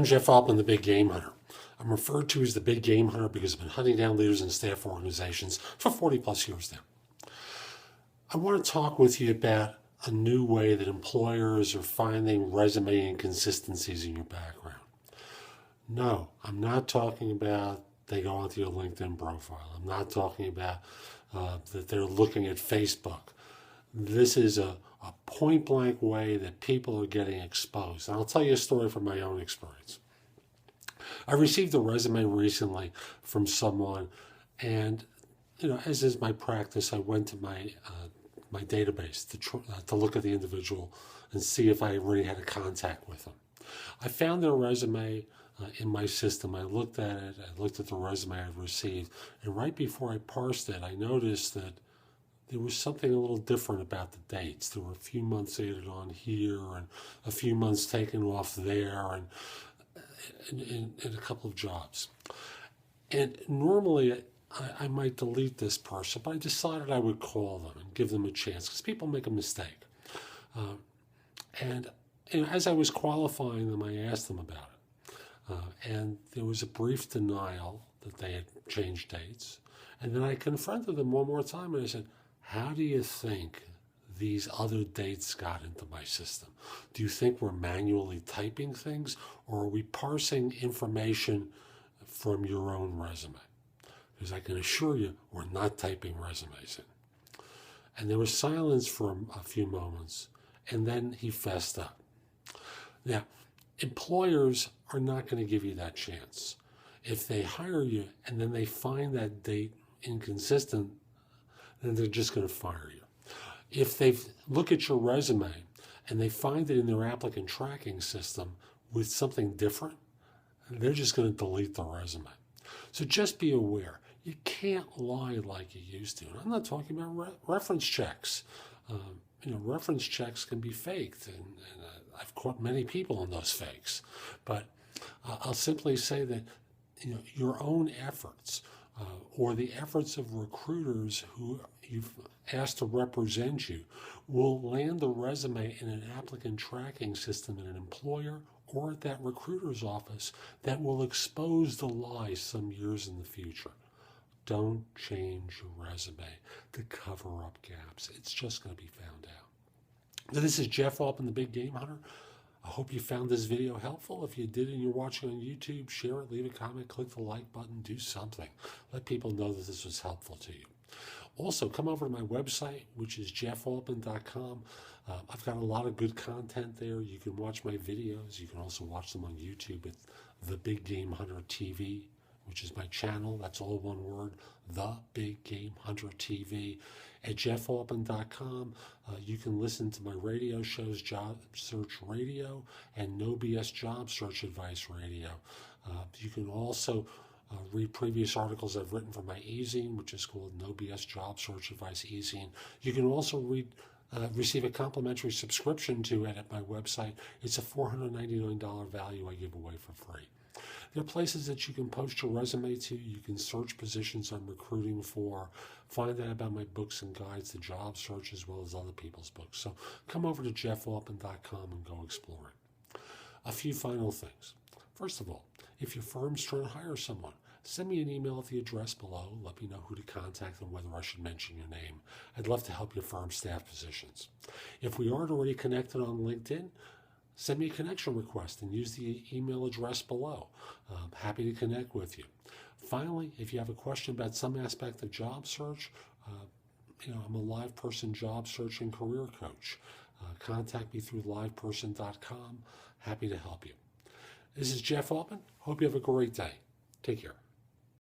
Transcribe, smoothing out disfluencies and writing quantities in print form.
I'm Jeff Altman, the Big Game Hunter. I'm referred to as the Big Game Hunter because I've been hunting down leaders and staff organizations for 40 plus years now. I want to talk with you about a new way that employers are finding resume inconsistencies in your background. No, I'm not talking about they go onto your LinkedIn profile. I'm not talking about that they're looking at Facebook. This is a point blank way that people are getting exposed. And I'll tell you a story from my own experience. I received a resume recently from someone, and as is my practice, I went to my database to look at the individual and see if I already had a contact with them. I found their resume in my system. I looked at it. I looked at the resume I've received, and right before I parsed it, I noticed that there was something a little different about the dates. There were a few months added on here and a few months taken off there, and in a couple of jobs. And normally I might delete this person, but I decided I would call them and give them a chance because people make a mistake. And as I was qualifying them, I asked them about it. And there was a brief denial that they had changed dates. And then I confronted them one more time and I said, how do you think these other dates got into my system? Do you think we're manually typing things, or are we parsing information from your own resume? Because I can assure you, we're not typing resumes in. And there was silence for a few moments, and then he fessed up. Now, employers are not going to give you that chance. If they hire you and then they find that date inconsistent, then they're just going to fire you. If they look at your resume and they find it in their applicant tracking system with something different, they're just going to delete the resume. So just be aware, you can't lie like you used to. And I'm not talking about reference checks. Reference checks can be faked, and I've caught many people in those fakes. But I'll simply say that your own efforts or the efforts of recruiters who you've asked to represent you will land the resume in an applicant tracking system in an employer or at that recruiter's office that will expose the lie some years in the future. Don't change your resume to cover up gaps. It's just going to be found out. Now, this is Jeff Altman, the Big Game Hunter. I hope you found this video helpful. If you did and you're watching on YouTube, share it, leave a comment, click the like button, do something. Let people know that this was helpful to you. Also, come over to my website, which is jeffaltman.com. I've got a lot of good content there. You can watch my videos. You can also watch them on YouTube at The Big Game Hunter TV, which is my channel. That's all one word, The Big Game Hunter TV. At jeffaltman.com, you can listen to my radio shows, Job Search Radio and No BS Job Search Advice Radio. You can also read previous articles I've written for my e-zine, which is called No BS Job Search Advice e-zine. You can also receive a complimentary subscription to it at my website. It's a $499 value I give away for free. There are places that you can post your resume to. You can search positions I'm recruiting for, find out about my books and guides to job search as well as other people's books. So come over to jeffaltman.com and go explore it. A few final things. First of all, if your firm's trying to hire someone, send me an email at the address below. Let me know who to contact and whether I should mention your name. I'd love to help your firm staff positions. If we aren't already connected on LinkedIn, send me a connection request and use the email address below. I'm happy to connect with you. Finally, if you have a question about some aspect of job search, I'm a live person job search and career coach. Contact me through liveperson.com. Happy to help you. This is Jeff Altman. Hope you have a great day. Take care.